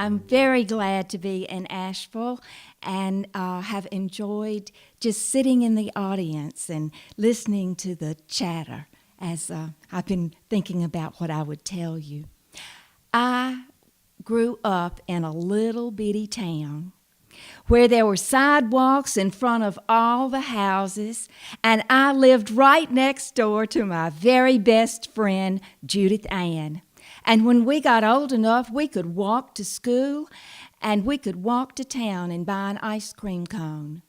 I'm very glad to be in Asheville and have enjoyed just sitting in the audience and listening to the chatter as I've been thinking about what I would tell you. I grew up in a little bitty town where there were sidewalks in front of all the houses, and I lived right next door to my very best friend, Judith Ann. And when we got old enough, we could walk to school and we could walk to town and buy an ice cream cone.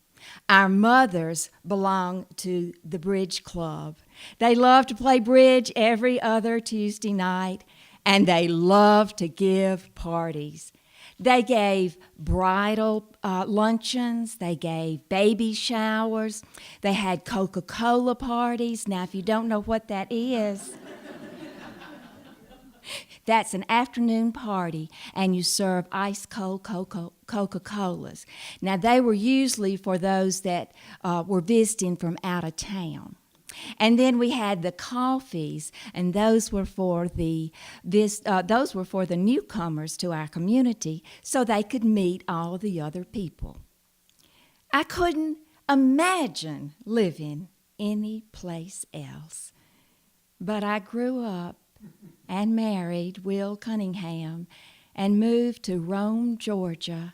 Our mothers belonged to the bridge club. They loved to play bridge every other Tuesday night, and they loved to give parties. They gave bridal luncheons. They gave baby showers. They had Coca-Cola parties. Now, if you don't know what that is, that's an afternoon party, and you serve ice-cold Coca-Colas. Now, they were usually for those that were visiting from out of town. And then we had the coffees, and those were for the newcomers to our community, so they could meet all the other people. I couldn't imagine living any place else, but I grew up and married Will Cunningham and moved to Rome, Georgia,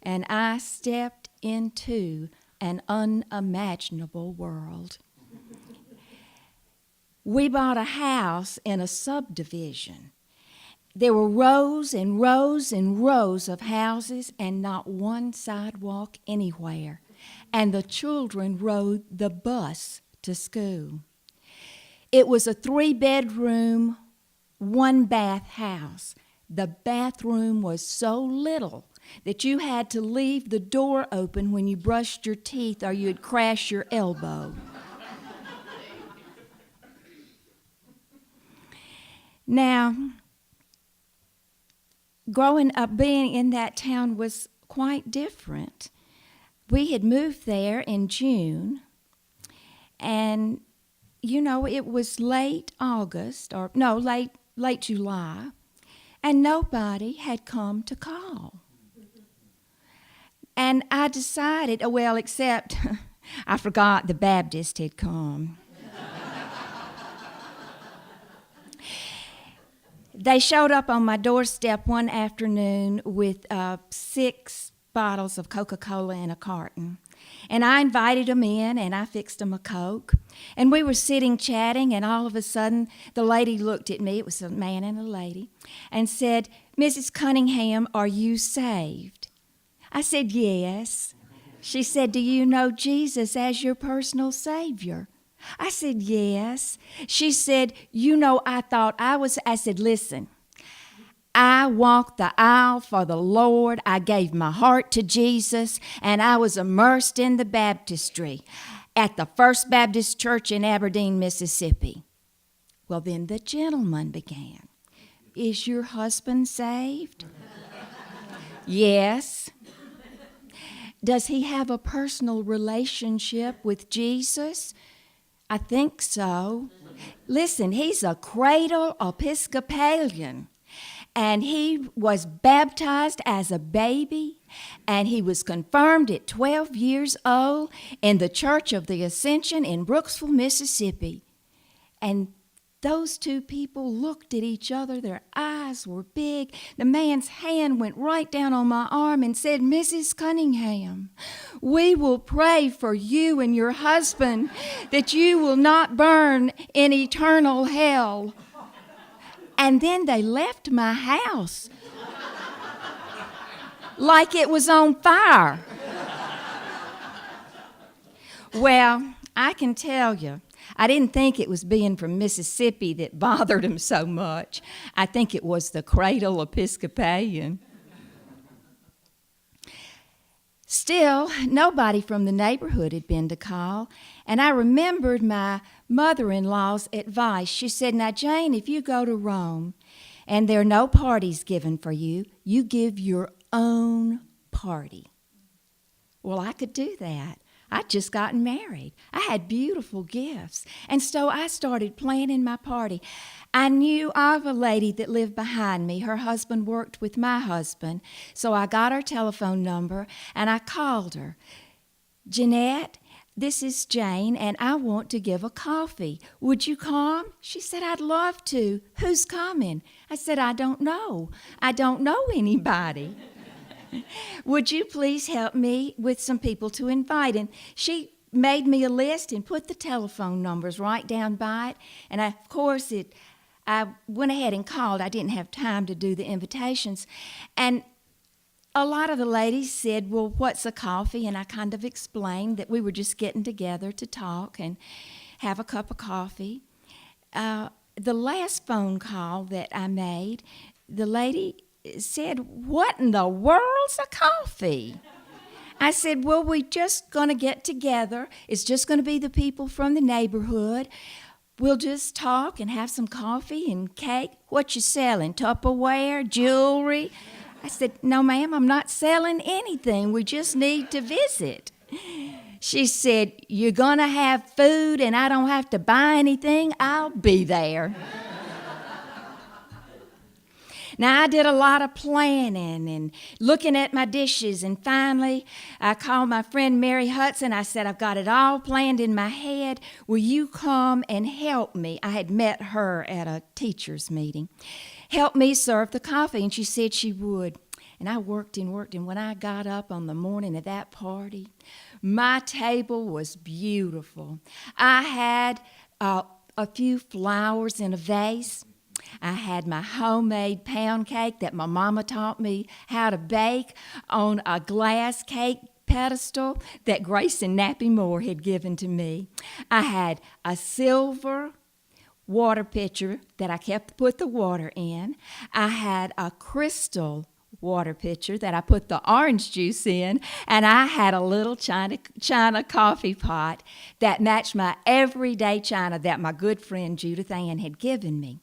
and I stepped into an unimaginable world. We bought a house in a subdivision. There were rows and rows and rows of houses and not one sidewalk anywhere, and the children rode the bus to school. It was a 3-bedroom, 1-bath house. The bathroom was so little that you had to leave the door open when you brushed your teeth or you'd crash your elbow. Now, growing up, being in that town was quite different. We had moved there in June, and it was late July, and nobody had come to call. And I decided, except I forgot the Baptist had come. They showed up on my doorstep one afternoon with 6 bottles of Coca-Cola in a carton. And I invited them in, and I fixed them a Coke. And we were sitting chatting, and all of a sudden, the lady looked at me, it was a man and a lady, and said, "Mrs. Cunningham, are you saved?" I said, "Yes." She said, "Do you know Jesus as your personal Savior?" I said, "Yes." She said, I said, "Listen, I walked the aisle for the Lord. I gave my heart to Jesus, and I was immersed in the baptistry at the First Baptist Church in Aberdeen, Mississippi." Well, then the gentleman began. "Is your husband saved?" "Yes." "Does he have a personal relationship with Jesus?" "I think so." "Listen, he's a cradle Episcopalian, and he was baptized as a baby, and he was confirmed at 12 years old in the Church of the Ascension in Brooksville, Mississippi." And those two people looked at each other. Their eyes were big. The man's hand went right down on my arm and said, "Mrs. Cunningham, we will pray for you and your husband that you will not burn in eternal hell." And then they left my house like it was on fire. Well, I can tell you, I didn't think it was being from Mississippi that bothered him so much. I think it was the cradle Episcopalian. Still, nobody from the neighborhood had been to call, and I remembered my mother-in-law's advice. She said, "Now, Jane, if you go to Rome and there are no parties given for you, you give your own party." Well, I could do that. I'd just gotten married. I had beautiful gifts. And so I started planning my party. I knew of a lady that lived behind me. Her husband worked with my husband. So I got her telephone number and I called her. Jeanette, this is Jane, and I want to give a coffee. Would you come? She said, I'd love to. Who's coming? I said, I don't know. I don't know anybody. Would you please help me with some people to invite? And she made me a list and put the telephone numbers right down by it. And of course, I went ahead and called. I didn't have time to do the invitations. And a lot of the ladies said, well, what's a coffee? And I kind of explained that we were just getting together to talk and have a cup of coffee. The last phone call that I made, the lady said, what in the world's a coffee? I said, well, we're just going to get together. It's just going to be the people from the neighborhood. We'll just talk and have some coffee and cake. What you selling, Tupperware, jewelry? I said, no, ma'am, I'm not selling anything. We just need to visit. She said, you're going to have food and I don't have to buy anything? I'll be there. Now, I did a lot of planning and looking at my dishes, and finally, I called my friend Mary Hudson. I said, I've got it all planned in my head. Will you come and help me? I had met her at a teacher's meeting. Help me serve the coffee, and she said she would. And I worked and worked, and when I got up on the morning of that party, my table was beautiful. I had a few flowers in a vase. I had my homemade pound cake that my mama taught me how to bake on a glass cake pedestal that Grace and Nappy Moore had given to me. I had a silver water pitcher that I put the water in. I had a crystal water pitcher that I put the orange juice in, and I had a little china coffee pot that matched my everyday china that my good friend Judith Ann had given me.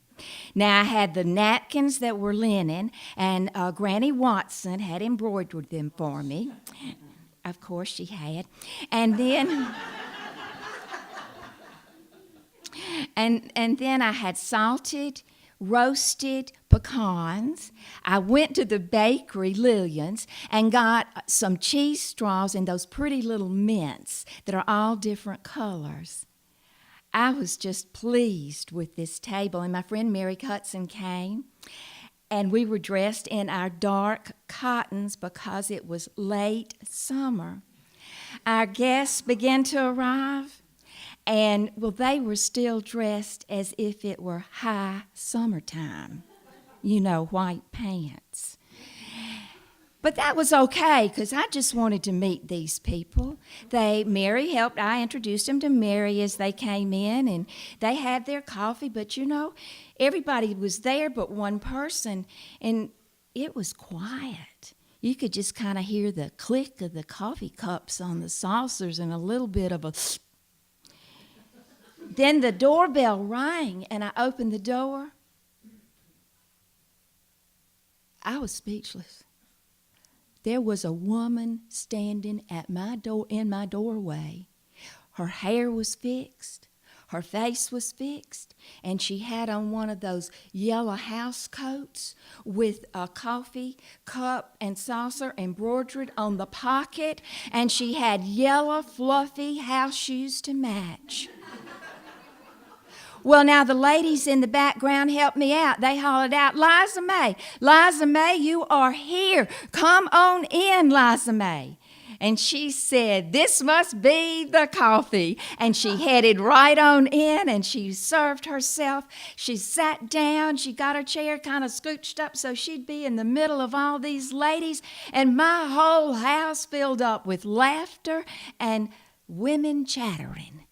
Now, I had the napkins that were linen, and Granny Watson had embroidered them for me. Of course, she had. And then, and then I had salted, roasted pecans. I went to the bakery, Lillian's, and got some cheese straws and those pretty little mints that are all different colors. I was just pleased with this table, and my friend Mary Hudson came, and we were dressed in our dark cottons because it was late summer. Our guests began to arrive, and, well, they were still dressed as if it were high summertime, white pants. But that was okay, because I just wanted to meet these people. Mary helped. I introduced them to Mary as they came in, and they had their coffee. But, everybody was there but one person, and it was quiet. You could just kind of hear the click of the coffee cups on the saucers and a little bit of a... Then the doorbell rang, and I opened the door. I was speechless. There was a woman standing at my door in my doorway. Her hair was fixed, her face was fixed, and she had on one of those yellow house coats with a coffee cup and saucer embroidered on the pocket, and she had yellow fluffy house shoes to match. Well, now the ladies in the background helped me out. They hollered out, Liza May, you are here. Come on in, Liza May. And she said, this must be the coffee. And she headed right on in, and she served herself. She sat down. She got her chair kind of scooched up so she'd be in the middle of all these ladies. And my whole house filled up with laughter and women chattering.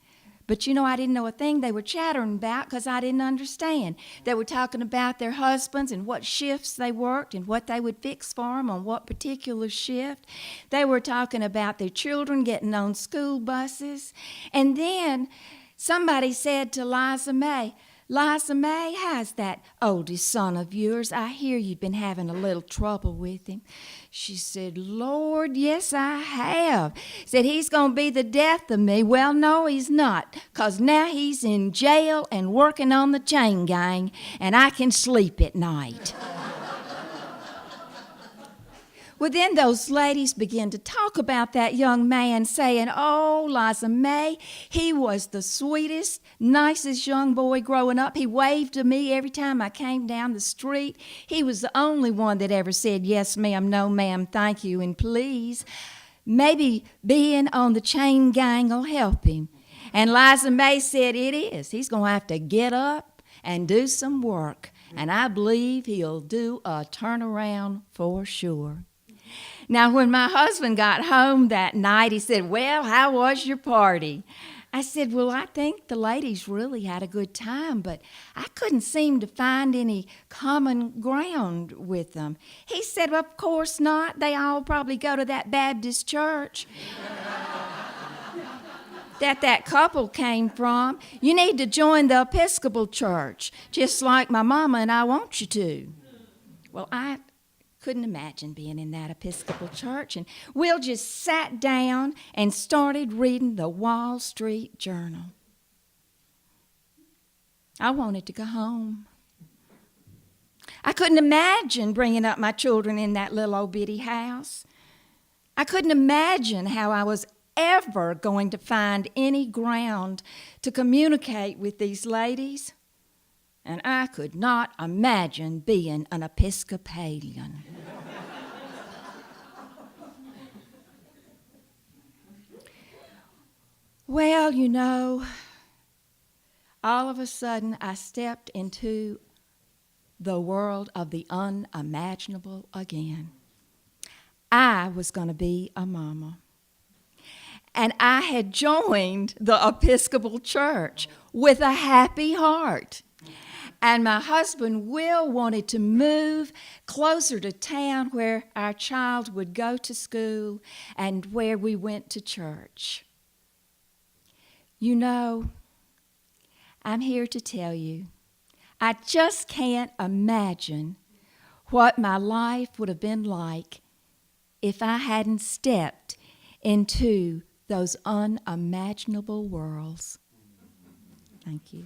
But I didn't know a thing they were chattering about because I didn't understand. They were talking about their husbands and what shifts they worked and what they would fix for them on what particular shift. They were talking about their children getting on school buses. And then somebody said to Liza May, Liza May, how's that oldest son of yours? I hear you've been having a little trouble with him. She said, Lord, yes, I have. Said, he's going to be the death of me. Well, no, he's not, 'cause now he's in jail and working on the chain gang, and I can sleep at night. Well, then those ladies began to talk about that young man, saying, oh, Liza May, he was the sweetest, nicest young boy growing up. He waved to me every time I came down the street. He was the only one that ever said, yes, ma'am, no, ma'am, thank you, and please. Maybe being on the chain gang will help him. And Liza May said, it is. He's going to have to get up and do some work, and I believe he'll do a turnaround for sure. Now, when my husband got home that night, he said, well, how was your party? I said, well, I think the ladies really had a good time, but I couldn't seem to find any common ground with them. He said, well, of course not. They all probably go to that Baptist church that couple came from. You need to join the Episcopal church, just like my mama and I want you to. Well, I couldn't imagine being in that Episcopal church, and Will just sat down and started reading the Wall Street Journal. I wanted to go home. I couldn't imagine bringing up my children in that little old bitty house. I couldn't imagine how I was ever going to find any ground to communicate with these ladies. And I could not imagine being an Episcopalian. Well, you know, all of a sudden I stepped into the world of the unimaginable again. I was going to be a mama. And I had joined the Episcopal Church with a happy heart. And my husband, Will, wanted to move closer to town where our child would go to school and where we went to church. You know, I'm here to tell you, I just can't imagine what my life would have been like if I hadn't stepped into those unimaginable worlds. Thank you.